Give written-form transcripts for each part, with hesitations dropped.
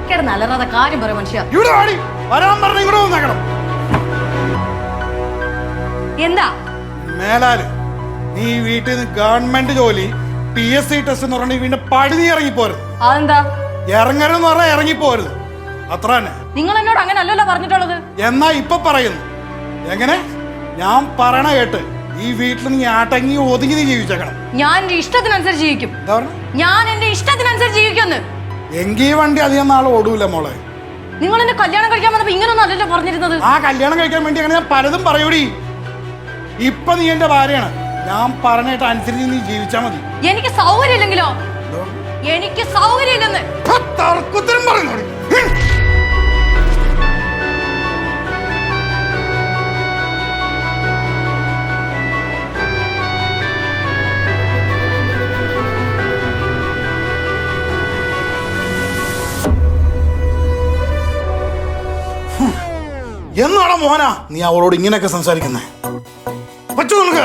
കിടന്നല്ലാതെ കാര്യം പറയും മനുഷ്യ. എന്താ മേലാല് നീ വീട്ടിൽ നിന്ന് ഗവൺമെന്റ് ജോലി PSC ടെസ്റ്റ് എന്ന് പറഞ്ഞാൽ വീണ്ടും പഴുതി ഇറങ്ങിപ്പോരുത്. അതെന്താ ഇറങ്ങരുതെന്ന് പറഞ്ഞാൽ ഇറങ്ങിപ്പോരുത്, അത്ര തന്നെ. നിങ്ങൾ എന്നോട് അങ്ങനെ അല്ലല്ലോ പറഞ്ഞിട്ടുള്ളത്. എന്നാ ഇപ്പൊ പറയുന്നു. എങ്ങനെ? ഞാൻ പറയണ കേട്ട് ഈ വീട്ടിൽ നീ ആട്ടങ്ങി ഒതുങ്ങി നീ ജീവിച്ചേക്കണം. ഞാൻ എന്റെ ഇഷ്ടത്തിനനുസരിച്ച് ജീവിക്കും. ഞാൻ എന്റെ ഇഷ്ടത്തിനനുസരിച്ച് ജീവിക്കുന്നു. എങ്കി വണ്ടി അധികം നാളെ ഓടൂല മോളെ. നിങ്ങൾ എന്നെ കല്യാണം കഴിക്കാൻ വന്നപ്പോ ഇങ്ങനൊന്നും അല്ലല്ലോ പറഞ്ഞിരുന്നത്. ആ കല്യാണം കഴിക്കാൻ വേണ്ടി അങ്ങനെ ഞാൻ പലതും പറയൂടി. ഇപ്പൊ നീ എന്റെ ഭാര്യയാണ്. ഞാൻ പറഞ്ഞിട്ട് അനുസരിച്ച് നീ ജീവിച്ചാ മതി. എനിക്ക് സൗകര്യം ഇല്ലെങ്കിലോ? എനിക്ക് സൗകര്യം ഇല്ലെന്ന് തർക്കുത്തരം പറയുന്നു. എന്നാണോ മോനാ നീ അവളോട് ഇങ്ങനെയൊക്കെ സംസാരിക്കുന്നേ? പറ്റൂ നിനക്ക്?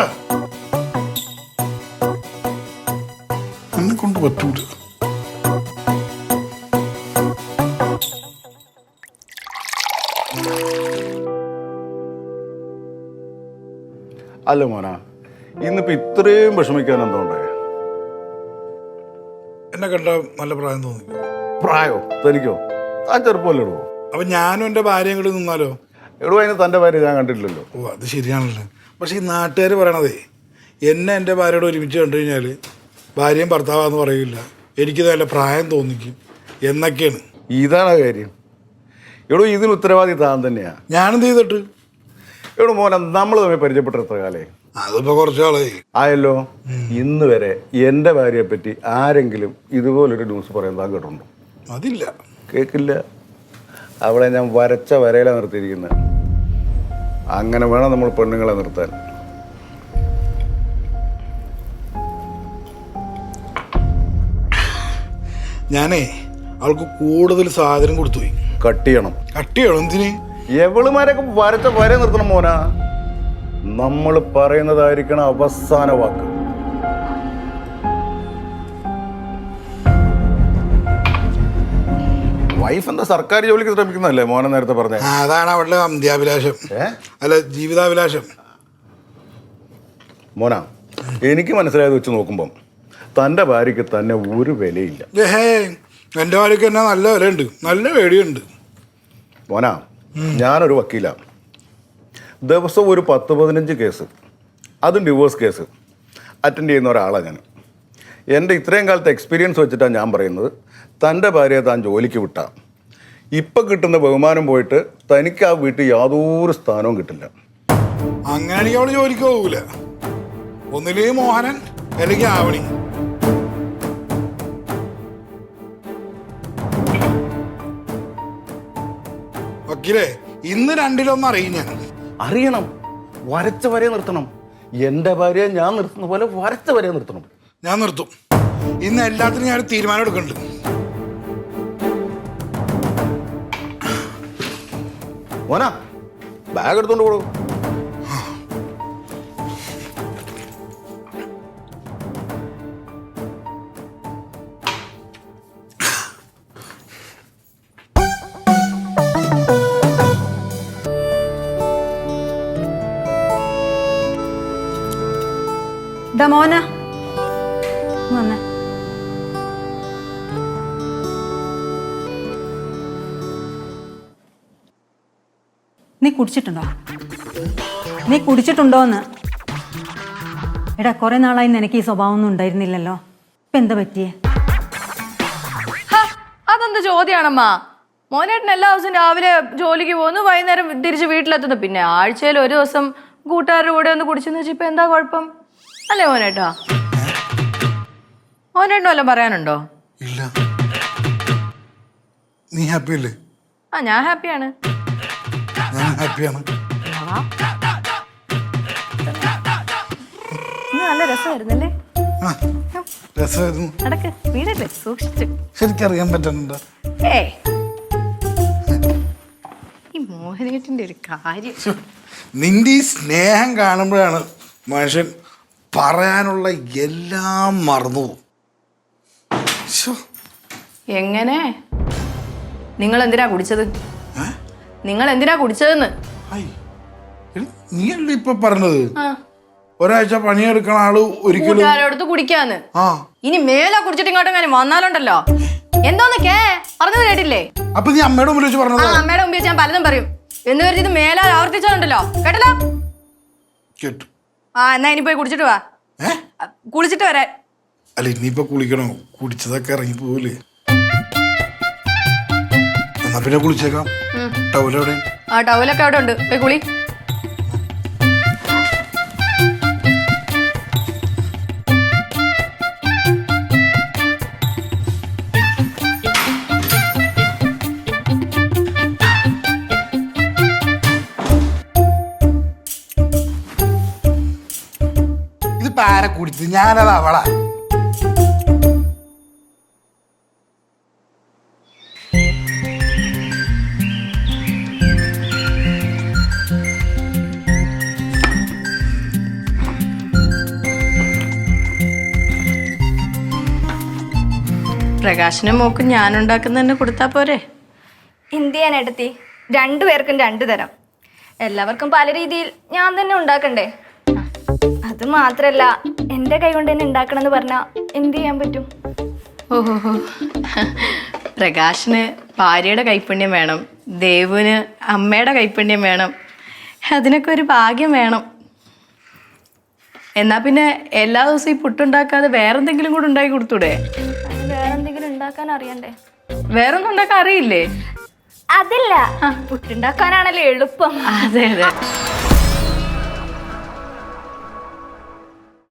എന്നെ കൊണ്ട് പറ്റൂല. അല്ല മോനാ, ഇന്നിപ്പോ ഇത്രയും വിഷമിക്കാൻ എന്തുകൊണ്ടേ? എന്നെ കണ്ട നല്ല പ്രായം തോന്നി. പ്രായോ? തനിക്കോ? താൻ ചെറുപ്പമല്ലേ ഇടുവോ? അപ്പൊ ഞാനും എന്റെ ഭാര്യയും കൂടി നിന്നാലോ? എടോ, അതിന് തൻ്റെ ഭാര്യ ഞാൻ കണ്ടിട്ടില്ലല്ലോ. ഓ, അത് ശരിയാണല്ലോ. പക്ഷെ ഈ നാട്ടുകാർ പറയണതേ എന്നെ എൻ്റെ ഭാര്യയോട് ഒരുമിച്ച് കണ്ടു കഴിഞ്ഞാൽ ഭാര്യയും ഭർത്താവാന്ന് പറയില്ല, എനിക്ക് നല്ല പ്രായം തോന്നിക്കും എന്നൊക്കെയാണ്. ഇതാണ് കാര്യം. എടോ, ഇതിന് ഉത്തരവാദി താൻ തന്നെയാ. ഞാനെന്ത് ചെയ്തിട്ട്? എടോ മോനെ, നമ്മൾ തമ്മിൽ പരിചയപ്പെട്ട എത്ര കാലേ? അതിപ്പോ കുറച്ചാളായി ആയല്ലോ. ഇന്ന് വരെ എൻ്റെ ഭാര്യയെ പറ്റി ആരെങ്കിലും ഇതുപോലൊരു ന്യൂസ് പറയാൻ താൻ കേട്ടിട്ടുണ്ടോ? അതില്ല. കേൾക്കില്ല. അവളെ ഞാൻ വരച്ച വരയിലാണ് നിർത്തിയിരിക്കുന്നത്. അങ്ങനെ വേണം നമ്മൾ പെണ്ണുങ്ങളെ നിർത്താൻ. ഞാനേ അവൾക്ക് കൂടുതൽ സാധനം കൊടുത്തുപോയി. കട്ട് ചെയ്യണം. കട്ട് ചെയ്യണം? എന്തിന്? എവളുമാരൊക്കെ വരച്ച വര നിർത്തണം മോനാ. നമ്മൾ പറയുന്നതായിരിക്കണം അവസാന വാക്ക്. വൈഫ് എന്താ സർക്കാർ ജോലിക്ക് ശ്രമിക്കുന്നതല്ലേ മോനെ നേരത്തെ പറഞ്ഞ? അതാണ് അവളുടെ അന്ത്യാഭിലാഷം, അല്ല ജീവിതാഭിലാഷം. മോനാ, എനിക്ക് മനസ്സിലായത് വെച്ച് നോക്കുമ്പം തൻ്റെ ഭാര്യയ്ക്ക് തന്നെ ഒരു വിലയില്ല. എൻ്റെ ഭാര്യയ്ക്ക് തന്നെ നല്ല വിലയുണ്ട്, നല്ല പേടിയുണ്ട്. മോനാ, ഞാനൊരു വക്കീലാണ്. ദിവസം ഒരു 10-15 കേസ്, അതും ഡിവോഴ്സ് കേസ് അറ്റൻഡ് ചെയ്യുന്ന ഒരാളാണ് ഞാൻ. എൻ്റെ ഇത്രയും കാലത്തെ എക്സ്പീരിയൻസ് വെച്ചിട്ടാണ് ഞാൻ പറയുന്നത്, തൻ്റെ ഭാര്യയെ താൻ ജോലിക്ക് വിട്ടാൽ ഇപ്പം കിട്ടുന്ന ബഹുമാനം പോയിട്ട് തനിക്ക് ആ വീട്ടിൽ യാതൊരു സ്ഥാനവും കിട്ടില്ല. അങ്ങനെയാണെങ്കിൽ അവൾ ജോലിക്ക് പോകൂല. ഒന്നില്ലെങ്കിൽ മോഹനൻ അല്ലെങ്കിൽ ആവണി. വക്കീലേ, ഇന്ന് രണ്ടിലൊന്നും അറിയും ഞാൻ. അറിയണം. വരച്ച വരെ നിർത്തണം. എൻ്റെ ഭാര്യയെ ഞാൻ നിർത്തുന്ന പോലെ വരച്ച വരെ നിർത്തണം. ഞാൻ നിർത്തും. ഇന്ന് എല്ലാത്തിനും ഞാൻ തീരുമാനം എടുക്കുന്നുണ്ട്. മോനാ, ബാഗ് എടുത്തോണ്ട് പോകൂ. മോന വന്നേ. നീ കുടിച്ചിട്ടുണ്ടോ? നീ കുടിച്ചിട്ടുണ്ടോന്ന്? എടാ, കുറെ നാളായി നിനക്ക് ഈ സ്വഭാവം ഒന്നും ഉണ്ടായിരുന്നില്ലല്ലോ. ഇപ്പൊ എന്താ പറ്റിയേ? അതെന്ത് ചോദ്യാണമ്മ? മോനേട്ടൻ എല്ലാ ദിവസവും രാവിലെ ജോലിക്ക് പോകുന്നു, വൈകുന്നേരം തിരിച്ച് വീട്ടിലെത്തുന്നു. പിന്നെ ആഴ്ചയിൽ ഒരു ദിവസം കൂട്ടുകാരുടെ കൂടെ ഒന്ന് കുടിച്ചെന്ന് വെച്ചാൽ ഇപ്പൊ എന്താ കുഴപ്പം? അല്ലേ മോനേട്ടാ? മോനേട്ടനും വല്ലതും പറയാനുണ്ടോ? ഇല്ല. നീ ഹാപ്പി അല്ലേ? ഞാൻ ഹാപ്പിയാണ്. ഞാൻ ഹാപ്പിയാണ്. നല്ല രസമായിരുന്നല്ലേ? രസമായിരുന്നു. നടക്ക്, വീടല്ലേ, സൂക്ഷിച്ചു. ശരിക്കറിയാൻ പറ്റുന്നുണ്ടോ? ഈ മോഹനേട്ടന്റെ ഒരു കാര്യം. നിന്റെ ഈ സ്നേഹം കാണുമ്പോഴാണ് മനുഷ്യൻ പറയാനുള്ള എല്ലാം മറന്നു. എങ്ങനെ? നിങ്ങൾ എന്തിനാ കുടിച്ചത്? ഏ? നിങ്ങൾ എന്തിനാ കുടിച്ചതെന്ന്? ഐ, എടി, നീയല്ലേ ഇപ്പൊ പറഞ്ഞത് ആ, ഒരാഴ്ച പണിയെടുക്കണ ആള് ഒരിക്കലും കൂട്ടുകാരോടത്ത് കുടിക്കാന്ന്. ആ ഇനി മേലെ കുടിച്ചിട്ട് ഇങ്ങോട്ട് എങ്ങനെ വന്നാലുണ്ടല്ലോ. എന്തോന്ന് പറഞ്ഞത് കേട്ടില്ലേ? അപ്പൊ നീ അമ്മയുടെ മുമ്പിൽ വെച്ച് ആ, പറഞ്ഞത് അമ്മയുടെ മുമ്പിൽ ഞാൻ പലതും പറയും. എന്ന് കരുതി ഇത് മേലാൽ ആവർത്തിച്ചാലുണ്ടല്ലോ, കേട്ടല്ലോ? കേട്ടു. ആ, എന്നാ ഇനി പോയി കുടിച്ചിട്ട് വാ. ഏ കുളിച്ചിട്ട് വരാൻ. അല്ല ഇനിയിപ്പൊ കുളിക്കണോ? കുടിച്ചതൊക്കെ ഇറങ്ങി പോവില്ലേ? എന്നാ പിന്നെ കുളിച്ചേക്കാം. ടൗലെവിടെ? ആ, ടവലൊക്കെ അവിടെ ഉണ്ട്, പോയി കുളി. ഇതിപ്പോ ആരെ കുടിച്ചത്? ഞാനത് അവളാ. പ്രകാശനും മോക്കും ഞാൻ ഉണ്ടാക്കുന്നതന്നെ കൊടുത്താ പോരെ? എന്ത് ചെയ്യാനെടുത്തി? രണ്ടുപേർക്കും രണ്ടു തരം. എല്ലാവർക്കും പല രീതിയിൽ ഞാൻ തന്നെ ഉണ്ടാക്കണ്ടേ? അത് മാത്രല്ല, എൻ്റെ കൈ കൊണ്ട് തന്നെ ഉണ്ടാക്കണം എന്ന് പറഞ്ഞാൽ എന്ത് ചെയ്യാൻ പറ്റും? ഓഹോ, പ്രകാശിന് ഭാര്യയുടെ കൈപ്പുണ്യം വേണം, ദേവുവിന് അമ്മയുടെ കൈപ്പുണ്യം വേണം. അതിനൊക്കെ ഒരു ഭാഗ്യം വേണം. എന്നാ പിന്നെ എല്ലാ ദിവസവും ഈ പുട്ടുണ്ടാക്കാതെ വേറെന്തെങ്കിലും കൂടെ ഉണ്ടാക്കി കൊടുത്തൂടെ? അതിന് വേറെന്തെങ്കിലും ഉണ്ടാക്കാൻ അറിയണ്ടേ? വേറൊന്നും ഉണ്ടാക്കാൻ അറിയില്ലേ? അതില്ല, പുട്ടുണ്ടാക്കാനാണല്ലോ എളുപ്പം. അതെ അതെ.